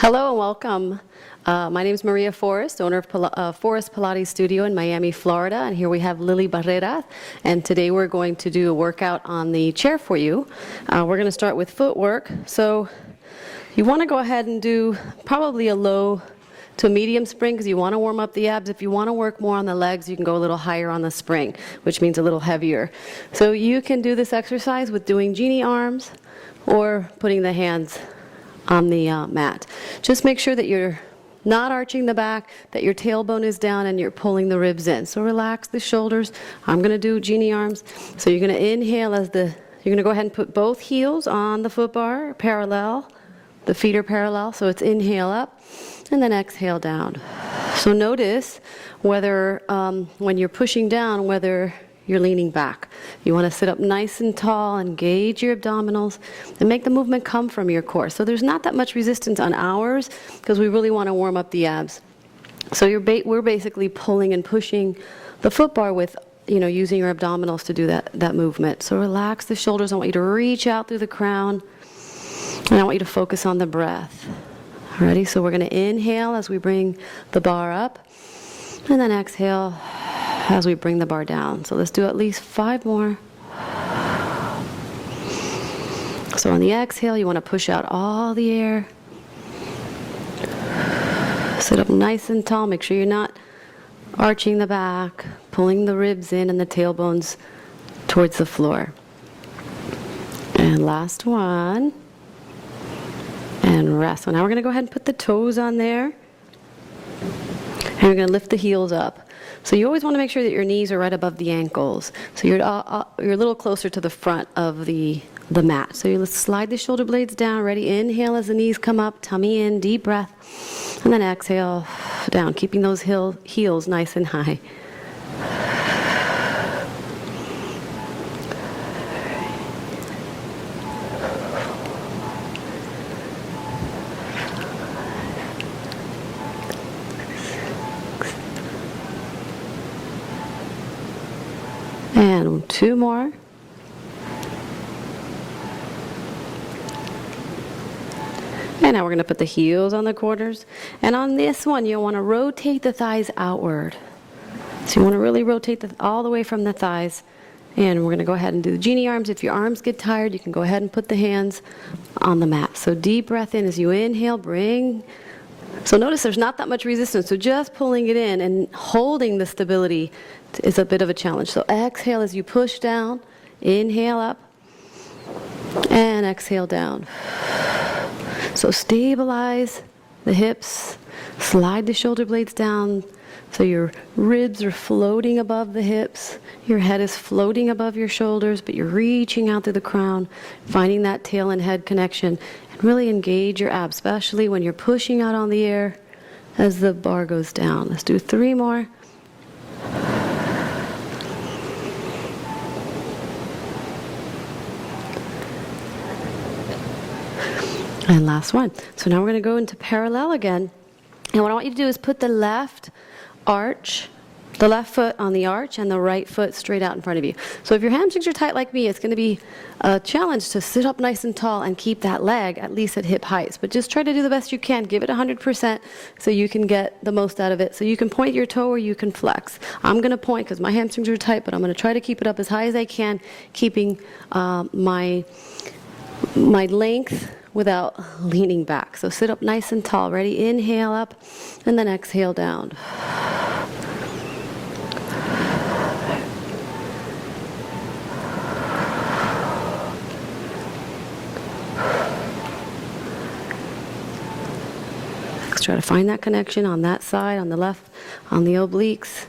Hello and welcome. My name is Maria Forrest, owner of Forrest Pilates Studio in Miami, Florida, and here we have Lily Barrera, and today we're going to do a workout on the chair for you. We're going to start with footwork, so you want to go ahead and do probably a low to medium spring because you want to warm up the abs. If you want to work more on the legs, you can go a little higher on the spring, which means a little heavier. So you can do this exercise with doing genie arms or putting the hands on the mat. Just make sure that you're not arching the back, that your tailbone is down and you're pulling the ribs in. So relax the shoulders. I'm going to do genie arms. So you're going to inhale you're going to go ahead and put both heels on the foot bar parallel. The feet are parallel, so it's inhale up and then exhale down. So notice whether when you're pushing down, whether you're leaning back. You want to sit up nice and tall, engage your abdominals, and make the movement come from your core. So there's not that much resistance on ours because we really want to warm up the abs. So we're basically pulling and pushing the foot bar with, using your abdominals to do that movement. So relax the shoulders. I want you to reach out through the crown, and I want you to focus on the breath. Ready? So we're going to inhale as we bring the bar up, and then exhale as we bring the bar down. So let's do at least 5 more. So on the exhale, you want to push out all the air. Sit up nice and tall. Make sure you're not arching the back, pulling the ribs in and the tailbones towards the floor. And last one. And rest. So now we're going to go ahead and put the toes on there. And we're going to lift the heels up. So you always want to make sure that your knees are right above the ankles. So you're a little closer to the front of the mat. So you slide the shoulder blades down. Ready? Inhale as the knees come up. Tummy in. Deep breath. And then exhale down, keeping those heels nice and high. And 2 more. And now we're going to put the heels on the quarters. And on this one, you'll want to rotate the thighs outward. So you want to really rotate all the way from the thighs. And we're going to go ahead and do the genie arms. If your arms get tired, you can go ahead and put the hands on the mat. So deep breath in as you inhale, So notice there's not that much resistance. So just pulling it in and holding the stability is a bit of a challenge. So exhale as you push down, inhale up, and exhale down. So stabilize the hips, slide the shoulder blades down so your ribs are floating above the hips, your head is floating above your shoulders, but you're reaching out through the crown, finding that tail and head connection, and really engage your abs, especially when you're pushing out on the air as the bar goes down. Let's do 3 more. And last one. So now we're going to go into parallel again. And what I want you to do is put the left foot on the arch and the right foot straight out in front of you. So if your hamstrings are tight like me, it's going to be a challenge to sit up nice and tall and keep that leg at least at hip heights. But just try to do the best you can. Give it 100% so you can get the most out of it. So you can point your toe or you can flex. I'm going to point because my hamstrings are tight, but I'm going to try to keep it up as high as I can, keeping my length without leaning back. So sit up nice and tall. Ready? Inhale up and then exhale down. Let's try to find that connection on that side, on the left, on the obliques.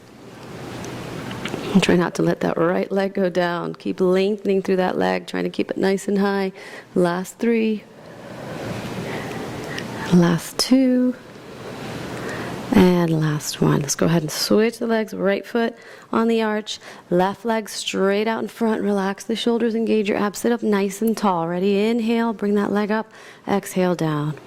And try not to let that right leg go down. Keep lengthening through that leg, trying to keep it nice and high. Last 3. Last 2. And last 1. Let's go ahead and switch the legs. Right foot on the arch. Left leg straight out in front. Relax the shoulders. Engage your abs. Sit up nice and tall. Ready? Inhale. Bring that leg up. Exhale down.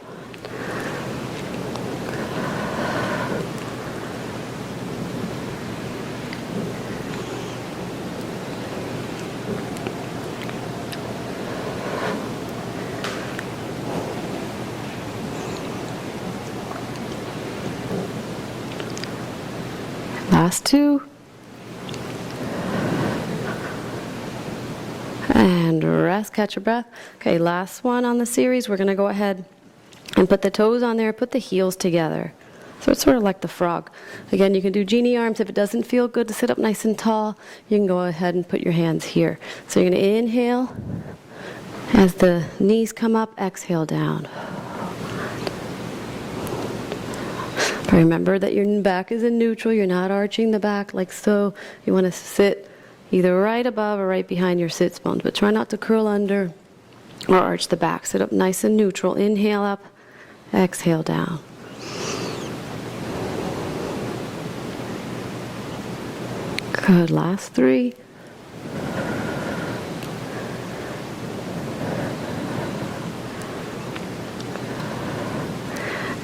Last 2. And rest, catch your breath. Okay, last one on the series. We're going to go ahead and put the toes on there, put the heels together. So it's sort of like the frog. Again, you can do genie arms. If it doesn't feel good to sit up nice and tall, you can go ahead and put your hands here. So you're going to inhale. As the knees come up, exhale down. But remember that your back is in neutral. You're not arching the back like so. You want to sit either right above or right behind your sits bones. But try not to curl under or arch the back. Sit up nice and neutral. Inhale up, exhale down. Good. Last 3.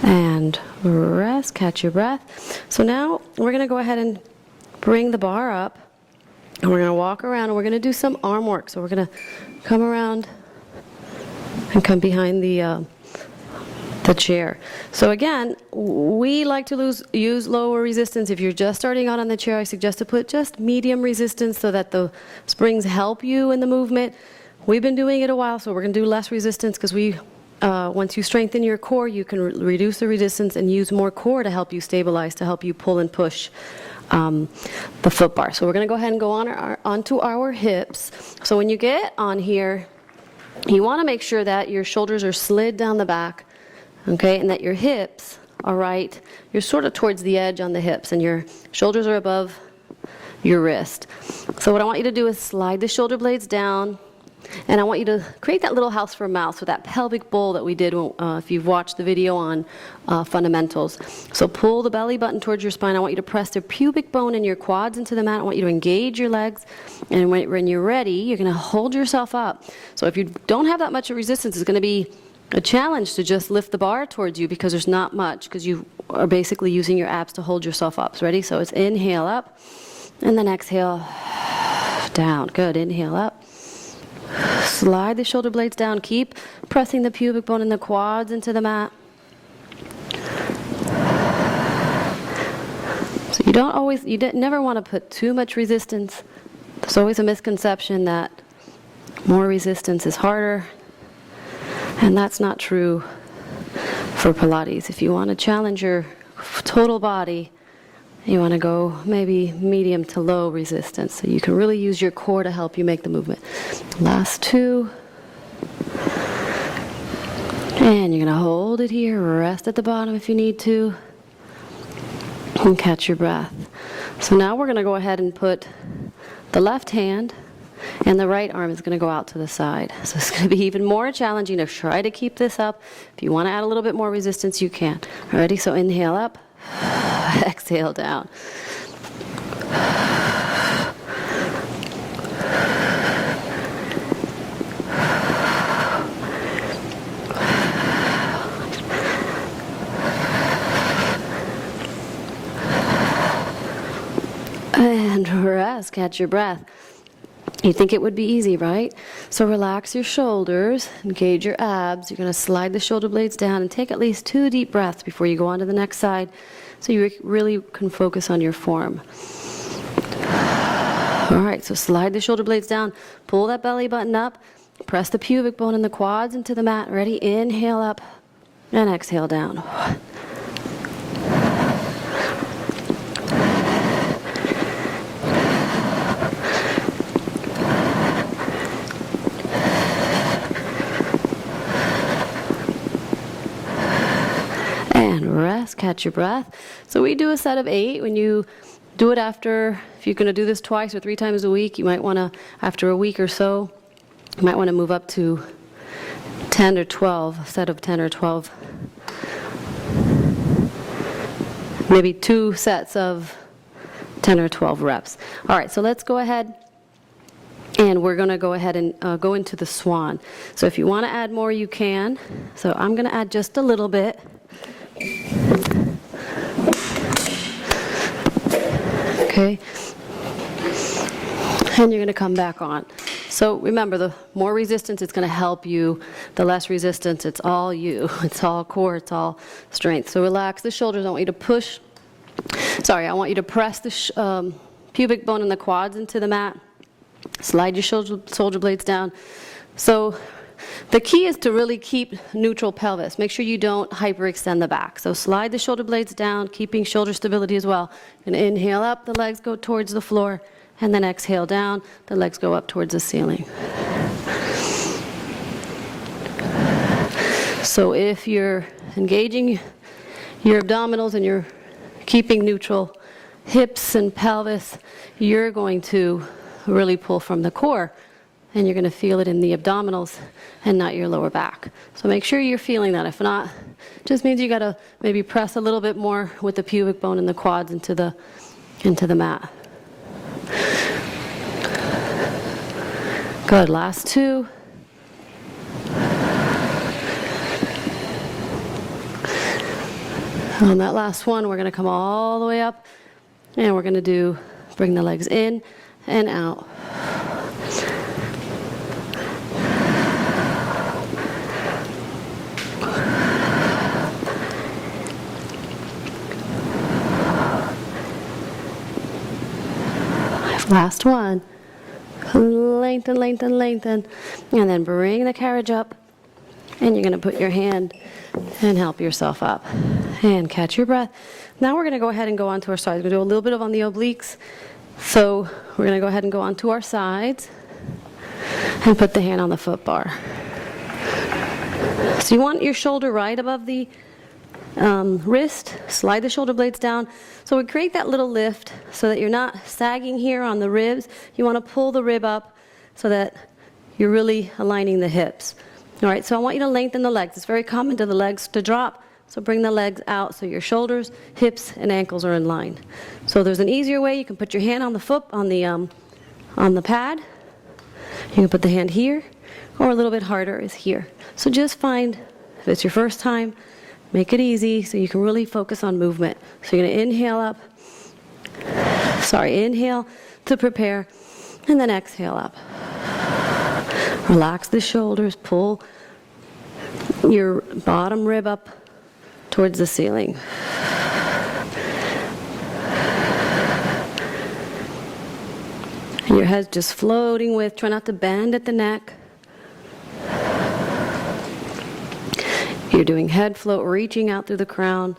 And rest, catch your breath. So now we're going to go ahead and bring the bar up, and we're going to walk around, and we're going to do some arm work. So we're going to come around and come behind the chair. So again, we like to use lower resistance. If you're just starting out on the chair, I suggest to put just medium resistance so that the springs help you in the movement. We've been doing it a while, so we're going to do less resistance because once you strengthen your core, you can reduce the resistance and use more core to help you stabilize, to help you pull and push the foot bar. So we're going to go ahead and go onto our hips. So when you get on here, you want to make sure that your shoulders are slid down the back, okay, and that your hips are right. You're sort of towards the edge on the hips, and your shoulders are above your wrist. So what I want you to do is slide the shoulder blades down, and I want you to create that little house for a mouse with that pelvic bowl that we did if you've watched the video on fundamentals. So pull the belly button towards your spine. I want you to press the pubic bone and your quads into the mat. I want you to engage your legs. And when you're ready, you're going to hold yourself up. So if you don't have that much resistance, it's going to be a challenge to just lift the bar towards you because there's not much, because you are basically using your abs to hold yourself up. So ready? So it's inhale up, and then exhale down. Good. Inhale up. Slide the shoulder blades down. Keep pressing the pubic bone and the quads into the mat. So you never want to put too much resistance. There's always a misconception that more resistance is harder, and that's not true for Pilates. If you want to challenge your total body, you want to go maybe medium to low resistance, so you can really use your core to help you make the movement. Last 2. And you're going to hold it here, rest at the bottom if you need to, and catch your breath. So now we're going to go ahead and put the left hand, and the right arm is going to go out to the side. So it's going to be even more challenging to try to keep this up. If you want to add a little bit more resistance, you can. Ready? So inhale up. Exhale down. And rest, catch your breath. You think it would be easy, right? So relax your shoulders, engage your abs. You're going to slide the shoulder blades down and take at least 2 deep breaths before you go on to the next side, so you really can focus on your form. All right, so slide the shoulder blades down, pull that belly button up, press the pubic bone and the quads into the mat. Ready? Inhale up and exhale down. Rest, catch your breath. So we do a set of 8. When you do it after, if you're going to do this twice or 3 times a week, you might want to, after a week or so, you might want to move up to 10 or 12, a set of 10 or 12. Maybe 2 sets of 10 or 12 reps. All right, so let's go ahead. And we're going to go ahead and go into the swan. So if you want to add more, you can. So I'm going to add just a little bit. Okay, and you're going to come back on. So remember, the more resistance, it's going to help you. The less resistance, it's all you. It's all core, it's all strength. So relax the shoulders. I want you to push Sorry, I want you to press the pubic bone and the quads into the mat. Slide your shoulder blades down. So the key is to really keep neutral pelvis. Make sure you don't hyperextend the back. So slide the shoulder blades down, keeping shoulder stability as well. And inhale up, the legs go towards the floor. And then exhale down, the legs go up towards the ceiling. So if you're engaging your abdominals and you're keeping neutral hips and pelvis, you're going to really pull from the core, and you're going to feel it in the abdominals and not your lower back. So make sure you're feeling that. If not, it just means you got to maybe press a little bit more with the pubic bone and the quads into the mat. Good, last two. On that last one, we're going to come all the way up, and we're going to bring the legs in and out. Last one. Lengthen, lengthen, lengthen. And then bring the carriage up. And you're going to put your hand and help yourself up. And catch your breath. Now we're going to go ahead and go onto our sides. We're going to do a little bit on the obliques. So we're going to go ahead and go onto our sides. And put the hand on the foot bar. So you want your shoulder right above the wrist. Slide the shoulder blades down. So we create that little lift so that you're not sagging here on the ribs. You want to pull the rib up so that you're really aligning the hips. All right, so I want you to lengthen the legs. It's very common to the legs to drop, so bring the legs out so your shoulders, hips, and ankles are in line. So there's an easier way. You can put your hand on the foot, on the pad. You can put the hand here, or a little bit harder is here. So just find, if it's your first time, make it easy so you can really focus on movement. So you're going to inhale up. Inhale to prepare, and then exhale up. Relax the shoulders, pull your bottom rib up towards the ceiling. And your head's just floating with, try not to bend at the neck. You're doing head float, reaching out through the crown,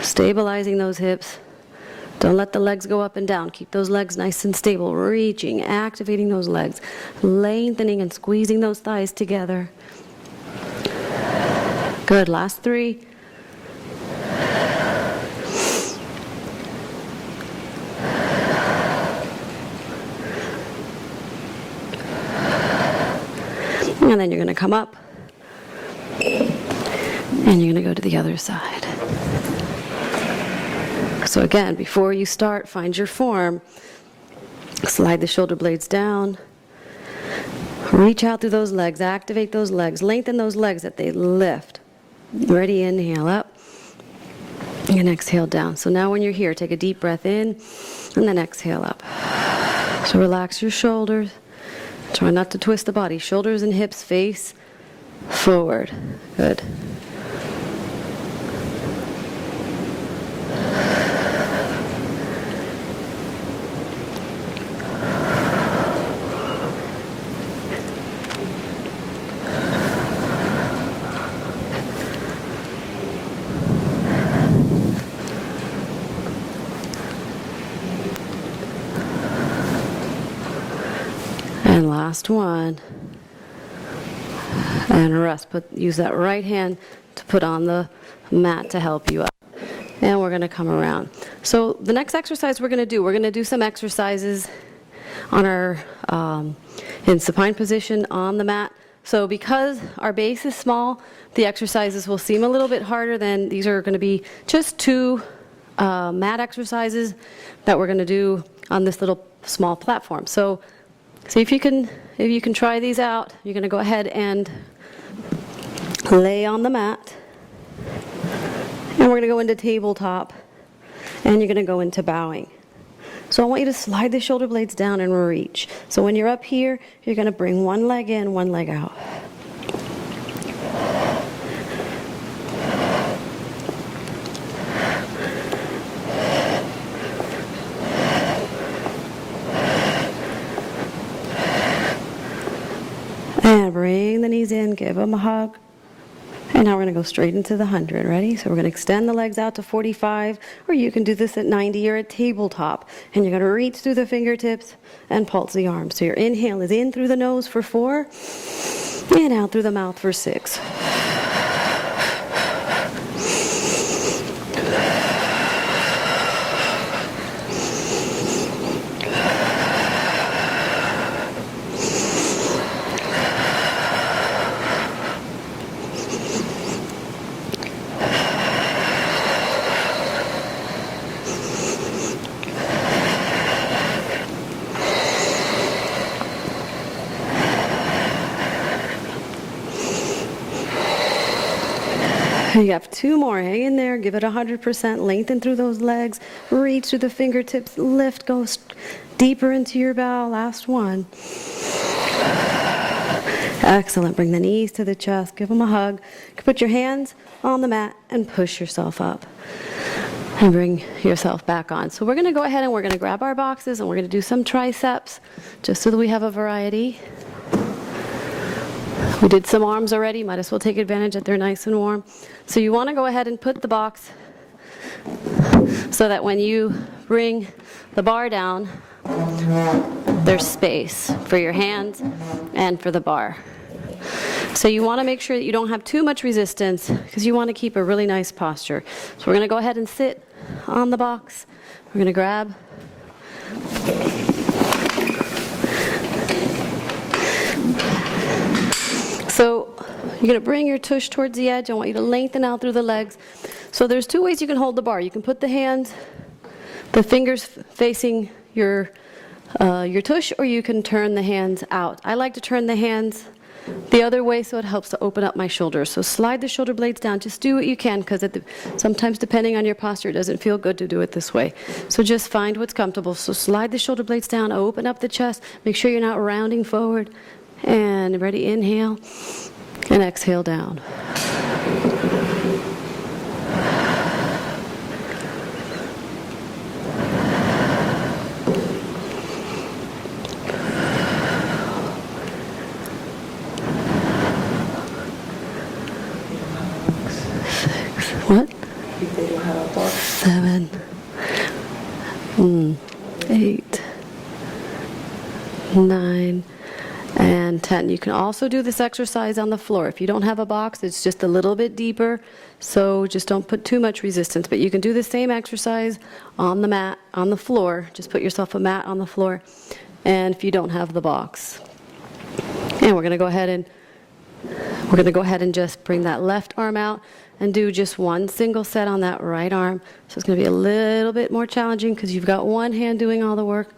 stabilizing those hips. Don't let the legs go up and down. Keep those legs nice and stable, reaching, activating those legs, lengthening and squeezing those thighs together. Good, last three. And then you're going to come up. And you're going to go to the other side. So again, before you start, find your form. Slide the shoulder blades down. Reach out through those legs. Activate those legs. Lengthen those legs that they lift. Ready, inhale up. And exhale down. So now when you're here, take a deep breath in. And then exhale up. So relax your shoulders. Try not to twist the body. Shoulders and hips face forward. Good. And last one. And rest. Use that right hand to put on the mat to help you up. And we're going to come around. So the next exercise we're going to do some exercises on our in supine position on the mat. So because our base is small, the exercises will seem a little bit harder than these are going to be just two mat exercises that we're going to do on this little small platform. So see if you can try these out. You're going to go ahead and lay on the mat. And we're going to go into tabletop. And you're going to go into bowing. So I want you to slide the shoulder blades down and reach. So when you're up here, you're going to bring one leg in, one leg out. knees in, give them a hug. And now we're going to go straight into the 100. Ready? So we're going to extend the legs out to 45, or you can do this at 90 or at tabletop. And you're going to reach through the fingertips and pulse the arms. So your inhale is in through the nose for 4, and out through the mouth for 6. You have 2 more. Hang in there. Give it 100%. Lengthen through those legs. Reach through the fingertips. Lift. Go deeper into your bow. Last one. Excellent. Bring the knees to the chest. Give them a hug. You can put your hands on the mat and push yourself up. And bring yourself back on. So we're going to go ahead and we're going to grab our boxes and we're going to do some triceps just so that we have a variety. We did some arms already, might as well take advantage that they're nice and warm. So you want to go ahead and put the box so that when you bring the bar down, there's space for your hands and for the bar. So you want to make sure that you don't have too much resistance because you want to keep a really nice posture. So we're going to go ahead and sit on the box. We're going to grab so you're going to bring your tush towards the edge. I want you to lengthen out through the legs. So there's 2 ways you can hold the bar. You can put the hands, the fingers facing your tush, or you can turn the hands out. I like to turn the hands the other way so it helps to open up my shoulders. So slide the shoulder blades down. Just do what you can because sometimes depending on your posture it doesn't feel good to do it this way. So just find what's comfortable. So slide the shoulder blades down, open up the chest. Make sure you're not rounding forward. And ready, inhale, and exhale down. What? 7, 8, 9, and 10. You can also do this exercise on the floor. If you don't have a box, it's just a little bit deeper, so just don't put too much resistance. But you can do the same exercise on the mat, on the floor. Just put yourself a mat on the floor, and if you don't have the box. And we're going to go ahead and just bring that left arm out and do just one single set on that right arm. So it's going to be a little bit more challenging because you've got one hand doing all the work.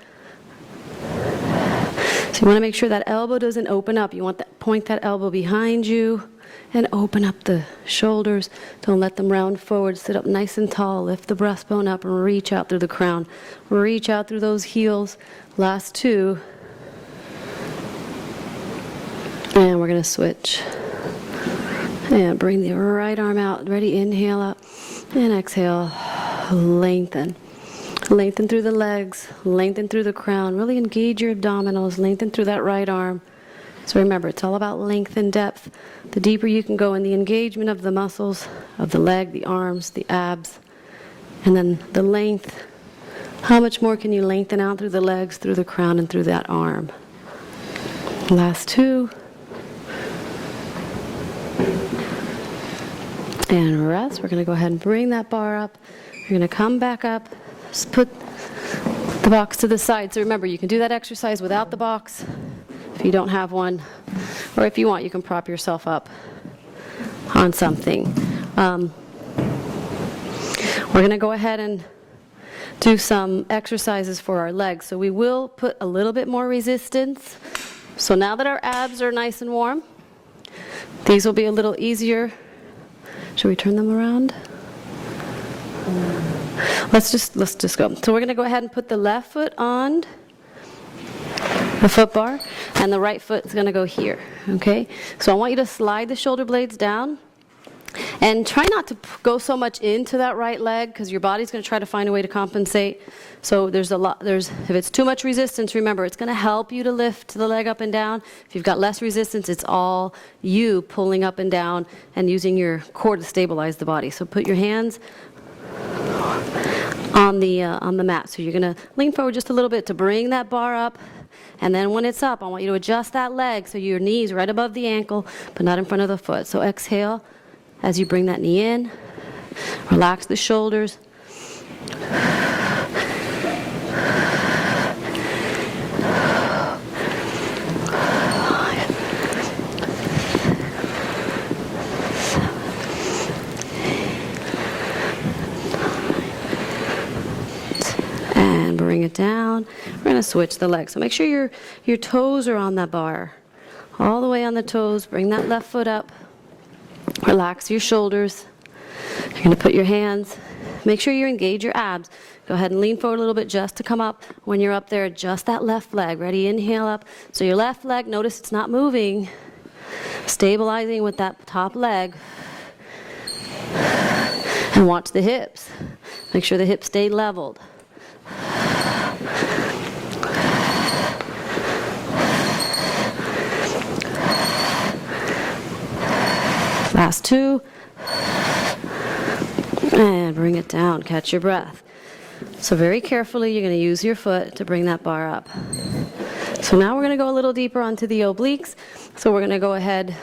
So you want to make sure that elbow doesn't open up. You want to point that elbow behind you and open up the shoulders. Don't let them round forward. Sit up nice and tall. Lift the breastbone up and reach out through the crown. Reach out through those heels. Last 2. And we're going to switch. And bring the right arm out. Ready? Inhale up. And exhale. Lengthen. Lengthen through the legs. Lengthen through the crown. Really engage your abdominals. Lengthen through that right arm. So remember, it's all about length and depth. The deeper you can go in the engagement of the muscles of the leg, the arms, the abs, and then the length. How much more can you lengthen out through the legs, through the crown, and through that arm? Last 2. And rest. We're going to go ahead and bring that bar up. You're going to come back up. Just put the box to the side. So remember, you can do that exercise without the box if you don't have one. Or if you want, you can prop yourself up on something. We're going to go ahead and do some exercises for our legs. So we will put a little bit more resistance. So now that our abs are nice and warm, these will be a little easier. Should we turn them around? Let's just go. So we're going to go ahead and put the left foot on the foot bar, and the right foot is going to go here. Okay? So I want you to slide the shoulder blades down And try not to go so much into that right leg because your body's going to try to find a way to compensate. So if it's too much resistance, remember, it's going to help you to lift the leg up and down. If you've got less resistance, it's all you pulling up and down and using your core to stabilize the body. So put your hands on the mat. So you're going to lean forward just a little bit to bring that bar up. And then when it's up, I want you to adjust that leg so your knee's right above the ankle, but not in front of the foot. So exhale as you bring that knee in. Relax the shoulders. And bring it down. We're going to switch the legs. So make sure your toes are on that bar. All the way on the toes. Bring that left foot up. Relax your shoulders. You're going to put your hands. Make sure you engage your abs. Go ahead and lean forward a little bit just to come up. When you're up there, adjust that left leg. Ready? Inhale up. So your left leg, notice it's not moving. Stabilizing with that top leg. And watch the hips. Make sure the hips stay leveled. Last two. And bring it down. Catch your breath. So very carefully, you're going to use your foot to bring that bar up. So now we're going to go a little deeper onto the obliques. So we're going to go ahead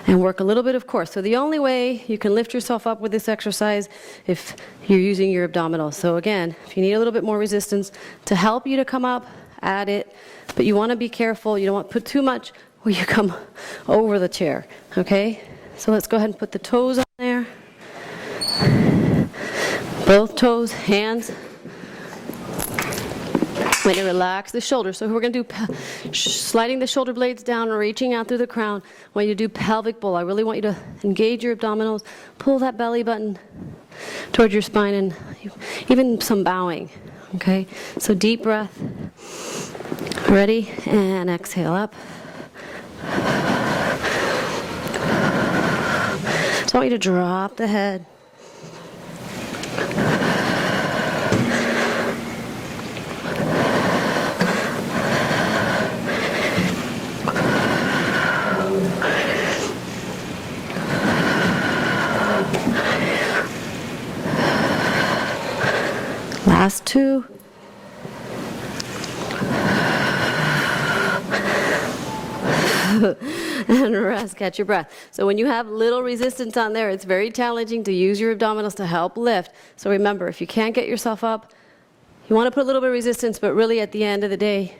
and work a little bit of core. So the only way you can lift yourself up with this exercise if you're using your abdominals. So again, if you need a little bit more resistance to help you to come up, add it. But you want to be careful. You don't want to put too much where you come over the chair. Okay? So let's go ahead and put the toes on there. Both toes, hands. Way to relax the shoulders. So we're going to do sliding the shoulder blades down and reaching out through the crown. I want you to do pelvic bowl. I really want you to engage your abdominals. Pull that belly button towards your spine and even some bowing. Okay? So deep breath. Ready? And exhale up. So I want you to drop the head. Last two. And rest, catch your breath. So when you have little resistance on there, it's very challenging to use your abdominals to help lift. So remember, if you can't get yourself up, you want to put a little bit of resistance, but really at the end of the day,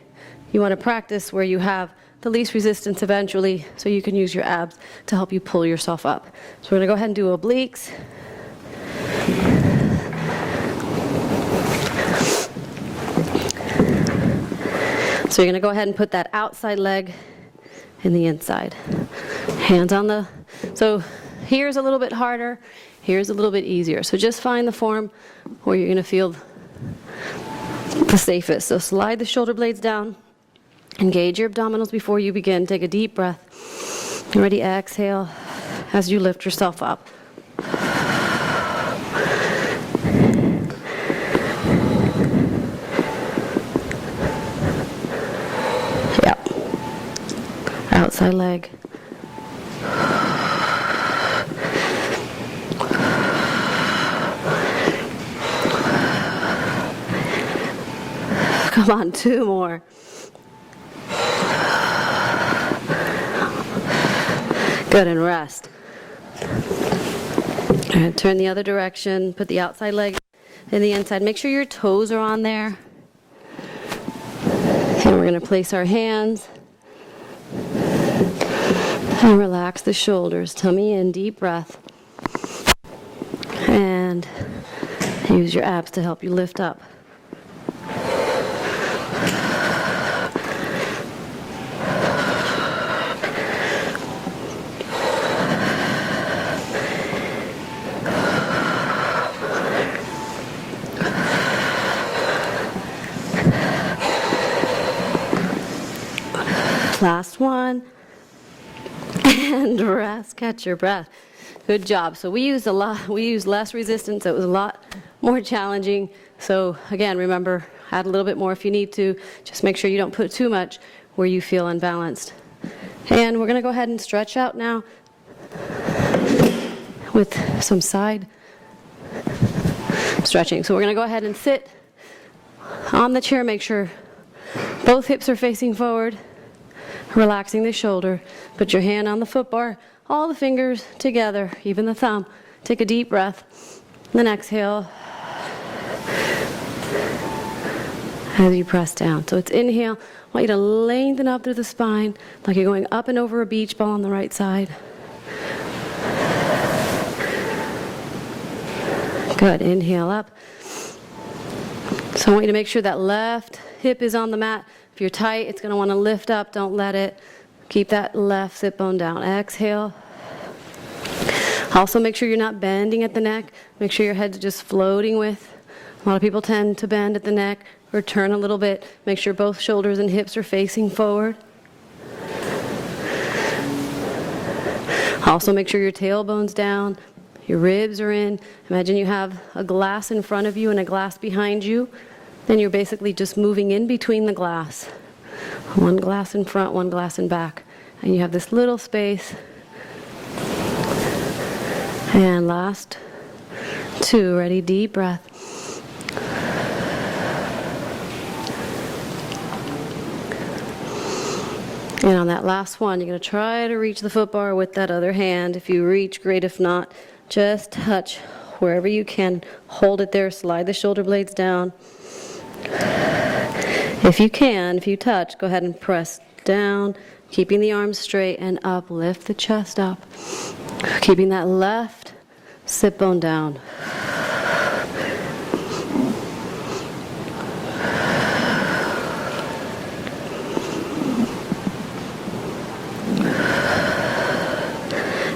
you want to practice where you have the least resistance eventually, so you can use your abs to help you pull yourself up. So we're going to go ahead and do obliques. So you're going to go ahead and put that outside leg in the inside. Hands on the, so here's a little bit harder, here's a little bit easier. So just find the form where you're going to feel the safest. So slide the shoulder blades down, engage your abdominals before you begin. Take a deep breath. Ready, exhale as you lift yourself up. Outside leg. Come on, two more. Good, and rest. And turn the other direction. Put the outside leg in the inside. Make sure your toes are on there. And we're going to place our hands. And relax the shoulders, tummy in, deep breath. And use your abs to help you lift up. Last one. And rest, catch your breath. Good job. So we used less resistance. It was a lot more challenging. So again, remember, add a little bit more if you need to. Just make sure you don't put too much where you feel unbalanced. And we're going to go ahead and stretch out now with some side stretching. So we're going to go ahead and sit on the chair. Make sure both hips are facing forward, relaxing the shoulder. Put your hand on the foot bar, all the fingers together, even the thumb. Take a deep breath, then exhale as you press down. So it's inhale. I want you to lengthen up through the spine like you're going up and over a beach ball on the right side. Good. Inhale up. So I want you to make sure that left hip is on the mat. If you're tight, it's going to want to lift up. Don't let it. Keep that left sit bone down. Exhale. Also make sure you're not bending at the neck. Make sure your head's just floating with. A lot of people tend to bend at the neck or turn a little bit. Make sure both shoulders and hips are facing forward. Also make sure your tailbone's down. Your ribs are in. Imagine you have a glass in front of you and a glass behind you. Then you're basically just moving in between the glass. One glass in front, one glass in back. And you have this little space. And last two. Ready? Deep breath. And on that last one, you're going to try to reach the foot bar with that other hand. If you reach, great. If not, just touch wherever you can. Hold it there. Slide the shoulder blades down. If you can, if you touch, go ahead and press down, keeping the arms straight and up. Lift the chest up. Keeping that left sit bone down.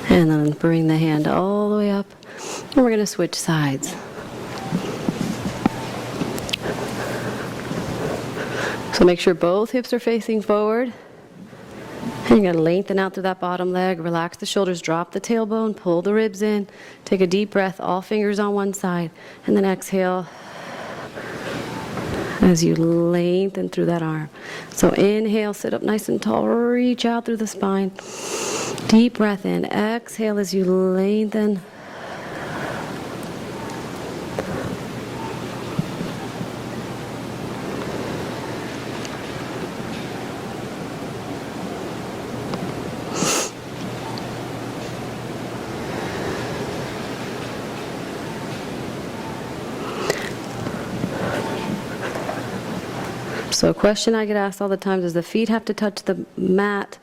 And then bring the hand all the way up. And we're going to switch sides. So make sure both hips are facing forward. And you're going to lengthen out through that bottom leg. Relax the shoulders. Drop the tailbone. Pull the ribs in. Take a deep breath. All fingers on one side. And then exhale as you lengthen through that arm. So inhale. Sit up nice and tall. Reach out through the spine. Deep breath in. Exhale as you lengthen. So a question I get asked all the time is, the feet have to touch the mat?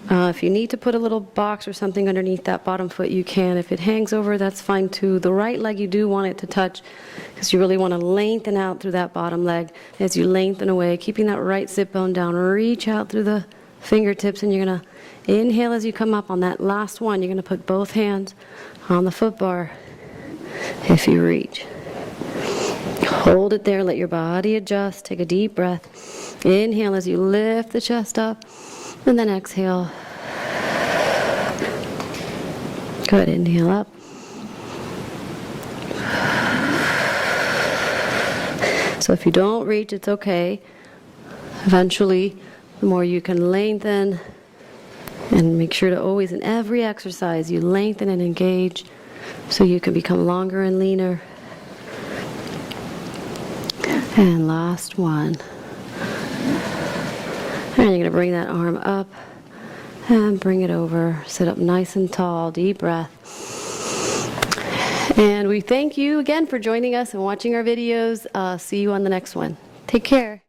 If you need to put a little box or something underneath that bottom foot, you can. If it hangs over, that's fine too. The right leg, you do want it to touch because you really want to lengthen out through that bottom leg. As you lengthen away, keeping that right sit bone down, reach out through the fingertips, and you're going to inhale as you come up. On that last one, you're going to put both hands on the foot bar if you reach. Hold it there. Let your body adjust. Take a deep breath. Inhale as you lift the chest up. And then exhale. Good. Inhale up. So if you don't reach, it's okay. Eventually, the more you can lengthen, and make sure to always, in every exercise, you lengthen and engage so you can become longer and leaner. And last one. And you're going to bring that arm up and bring it over. Sit up nice and tall. Deep breath. And we thank you again for joining us and watching our videos. See you on the next one. Take care.